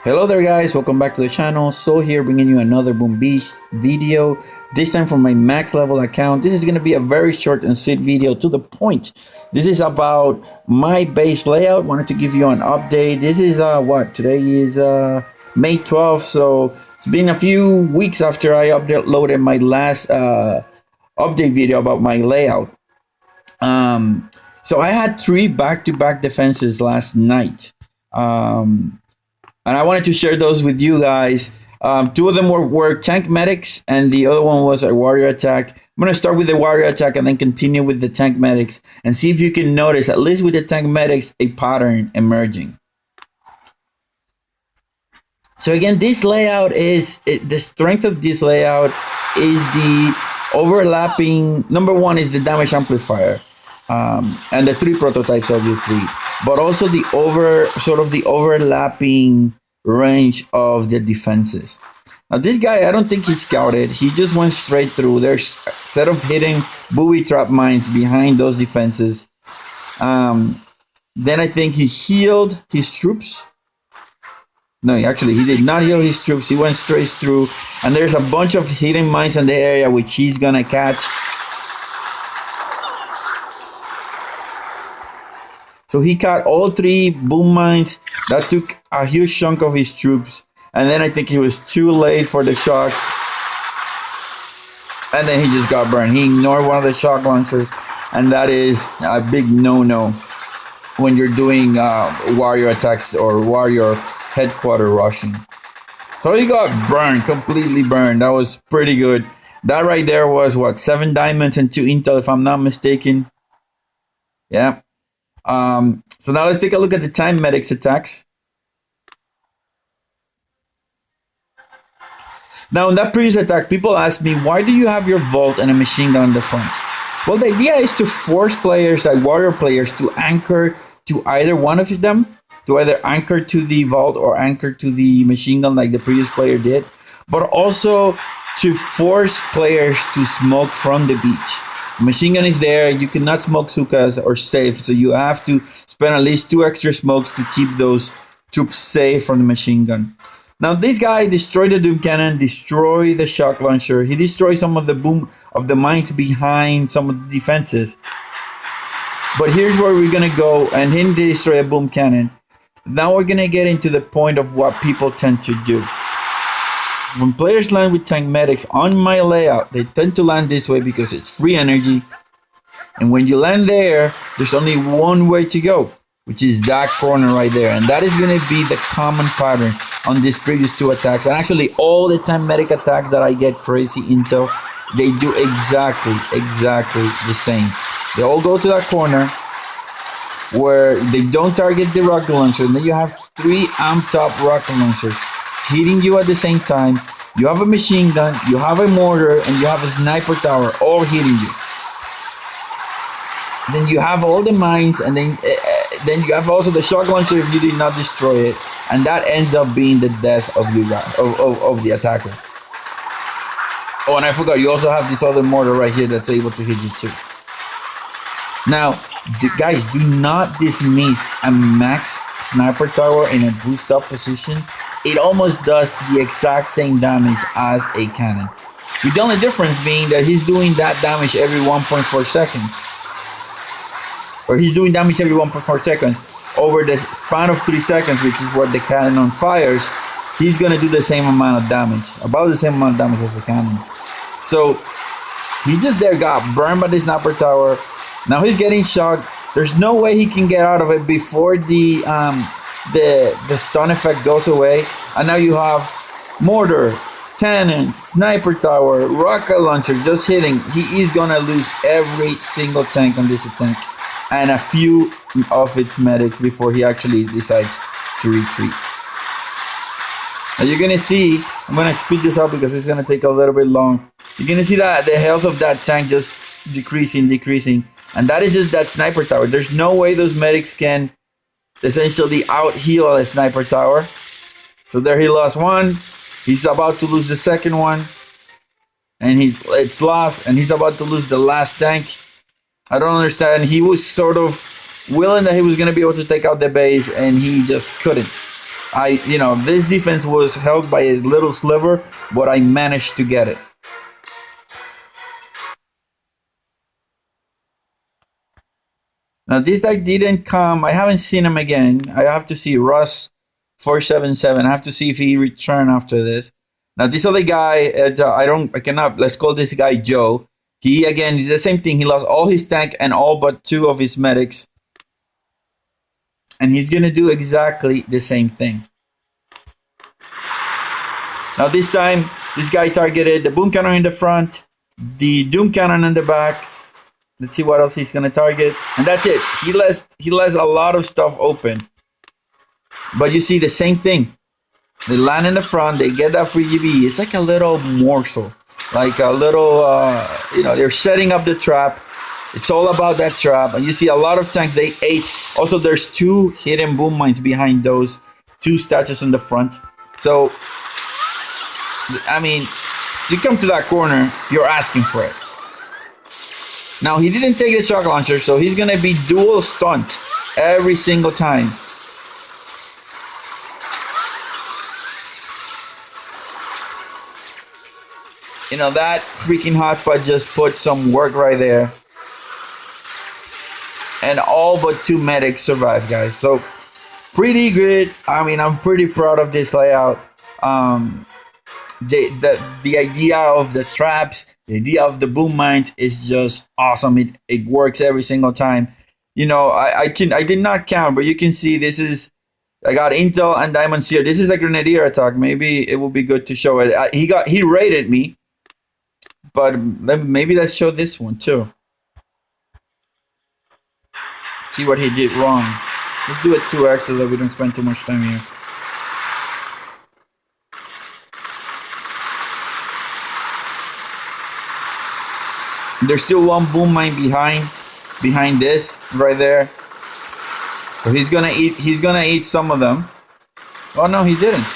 Hello there guys, welcome back to the channel. So here bringing you another booby video, this time from my max level account. This is going to be a very short and sweet video, to the point. This is about my base layout. Wanted to give you an update. This is what today is May 12th, so it's been a few weeks after I uploaded my last update video about my layout. So I had 3 back-to-back defenses last night. And I wanted to share those with you guys. 2 of them were tank medics, and the other one was a warrior attack. I'm going to start with the warrior attack and then continue with the tank medics and see if you can notice, at least with the tank medics, a pattern emerging. So again, this layout is, the strength of this layout is the overlapping. Number 1 is the damage amplifier. And the 3 prototypes, obviously, but also the overlapping range of the defenses. Now this guy, I don't think he scouted. He just went straight through. There's a set of hidden booby trap mines behind those defenses. Then I think he healed his troops. No, actually, he did not heal his troops. He went straight through, and there's a bunch of hidden mines in the area which he's gonna catch. So he caught all 3 boom mines. That took a huge chunk of his troops. And then I think he was too late for the shocks. And then he just got burned. He ignored one of the shock launchers. And that is a big no-no when you're doing warrior attacks or warrior headquarter rushing. So he got burned, completely burned. That was pretty good. That right there was, what, 7 diamonds and 2 intel, if I'm not mistaken. Yeah. So now let's take a look at the time medics attacks. Now in that previous attack, people asked me, why do you have your vault and a machine gun on the front? Well, the idea is to force players, like warrior players, to anchor to either one of them, to either anchor to the vault or anchor to the machine gun like the previous player did, but also to force players to smoke from the beach. Machine gun is there. You cannot smoke sukas or safe, so you have to spend at least 2 extra smokes to keep those troops safe from the machine gun. Now this guy destroyed the doom cannon, destroyed the shock launcher. He destroyed some of the mines behind some of the defenses. But here's where we're gonna go, and he destroyed a boom cannon. Now we're gonna get into the point of what people tend to do. When players land with tank medics on my layout, they tend to land this way because it's free energy. And when you land there, there's only one way to go, which is that corner right there. And that is going to be the common pattern on these previous 2 attacks. And actually all the tank medic attacks that I get crazy intel, they do exactly the same. They all go to that corner where they don't target the rocket launcher. And then you have 3 amped up rocket launchers hitting you at the same time. You have a machine gun, you have a mortar, and you have a sniper tower all hitting you. Then you have all the mines, and then you have also the shock launcher if you did not destroy it, and that ends up being the death of you guys, of the attacker. Oh, and I forgot, you also have this other mortar right here that's able to hit you too. Now, guys, do not dismiss a max sniper tower in a boost up position. It almost does the exact same damage as a cannon, with the only difference being that he's doing that damage every 1.4 seconds. Or he's doing damage every 1.4 seconds. Over the span of 3 seconds, which is what the cannon fires, he's going to do the same amount of damage, about the same amount of damage as the cannon. So he just there got burned by the sniper tower. Now he's getting shocked. There's no way he can get out of it before the stun effect goes away. And now you have mortar, cannon, sniper tower, rocket launcher just hitting. He is gonna lose every single tank on this attack and a few of its medics before he actually decides to retreat. Now you're gonna see, I'm gonna speed this up because it's gonna take a little bit long. You're gonna see that the health of that tank just decreasing. And that is just that sniper tower. There's no way those medics can essentially out heal a sniper tower. So there he lost 1. He's about to lose the second one. And it's lost, and he's about to lose the last tank. I don't understand. He was sort of willing that he was going to be able to take out the base, and he just couldn't. This defense was held by a little sliver, but I managed to get it. Now this guy didn't come. I haven't seen him again. I have to see Russ 477. I have to see if he returned after this. Now this other guy, I cannot. Let's call this guy Joe. He again did the same thing. He lost all his tank and all but 2 of his medics, and he's gonna do exactly the same thing. Now this time, this guy targeted the boom cannon in the front, the doom cannon in the back. Let's see what else he's gonna target, and that's it. He lets a lot of stuff open. But you see the same thing. They land in the front. They get that free GB. It's like a little morsel, like a little. They're setting up the trap. It's all about that trap, and you see a lot of tanks. They ate. Also, there's 2 hidden boom mines behind those 2 statues in the front. So, I mean, you come to that corner, you're asking for it. Now, he didn't take the shock launcher, so he's going to be dual stunt every single time. That freaking hotpot just put some work right there. And all but 2 medics survived, guys. So, pretty good. I mean, I'm pretty proud of this layout. The idea of the traps, the idea of the boom mines is just awesome. It works every single time. I did not count, but you can see I got intel and diamonds here. This is a grenadier attack. Maybe it will be good to show it. He raided me, but maybe let's show this one too. See what he did wrong. Let's do it 2x so that we don't spend too much time here. There's still 1 boom mine behind this right there. So he's gonna eat some of them. Oh no, he didn't.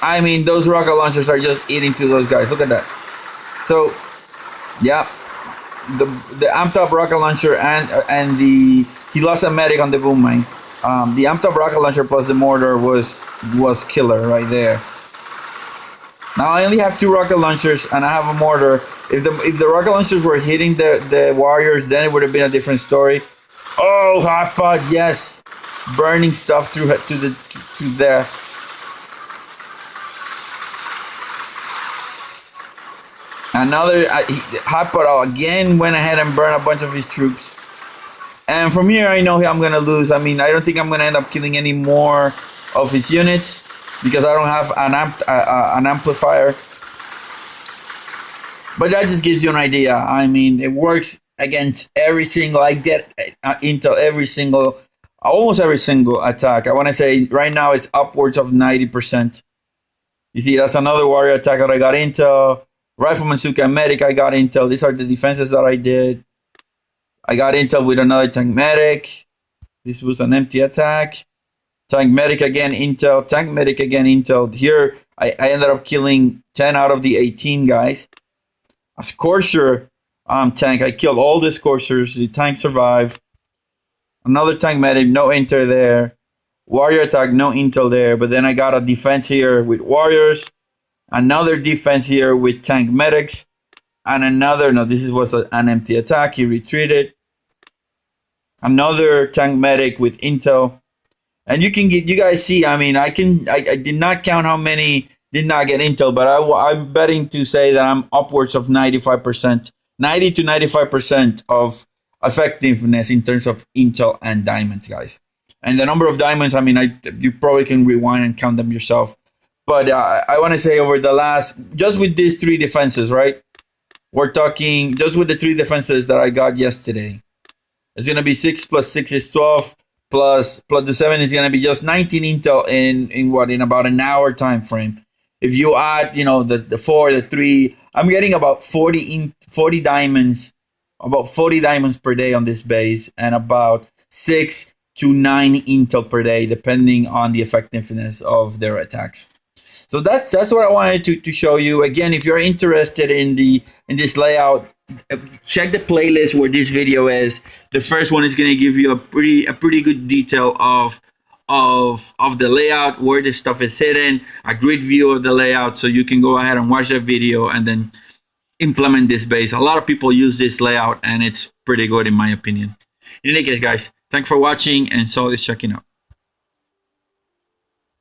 I mean, those rocket launchers are just eating to those guys. Look at that. So, yeah, the amped up rocket launcher and he lost a medic on the boom mine. The amped up rocket launcher plus the mortar was killer right there. Now I only have 2 rocket launchers and I have a mortar. If the rocket launchers were hitting the warriors, then it would have been a different story. Oh, hotpot, yes, burning stuff to death. Another hotpot again went ahead and burned a bunch of his troops. And from here, I know I'm gonna lose. I mean, I don't think I'm gonna end up killing any more of his units, because I don't have an amplifier. But that just gives you an idea. I mean, it works against every single. I get intel almost every single attack. I want to say right now it's upwards of 90%. You see, that's another warrior attack that I got intel. Rifleman Suka medic, I got intel. These are the defenses that I did. I got intel with another tank medic. This was an empty attack. Tank medic again, intel. Tank medic again, intel. Here, I ended up killing 10 out of the 18 guys. A Scorcher tank. I killed all the Scorchers. The tank survived. Another tank medic, no intel there. Warrior attack, no intel there. But then I got a defense here with warriors. Another defense here with tank medics. And another, no, this was an empty attack. He retreated. Another tank medic with intel. And you guys see, I mean, I did not count how many did not get intel, but I'm betting to say that I'm upwards of 95%, 90 to 95% of effectiveness in terms of intel and diamonds, guys. And the number of diamonds, I mean, you probably can rewind and count them yourself. But I want to say over the last, just with these 3 defenses, right? We're talking just with the 3 defenses that I got yesterday. It's going to be 6 plus 6 is 12. Plus the 7 is going to be just 19 intel in about an hour time frame. If you add, the 4, the 3, I'm getting about 40 diamonds, about 40 diamonds per day on this base, and about 6 to 9 intel per day, depending on the effectiveness of their attacks. So that's what I wanted to show you. Again, if you're interested in this layout, check the playlist where this video is. The first one is going to give you a pretty good detail of the layout, where this stuff is hidden, a great view of the layout, so you can go ahead and watch that video and then implement this base. A lot of people use this layout and it's pretty good in my opinion. In any case, guys, thanks for watching and so is checking out.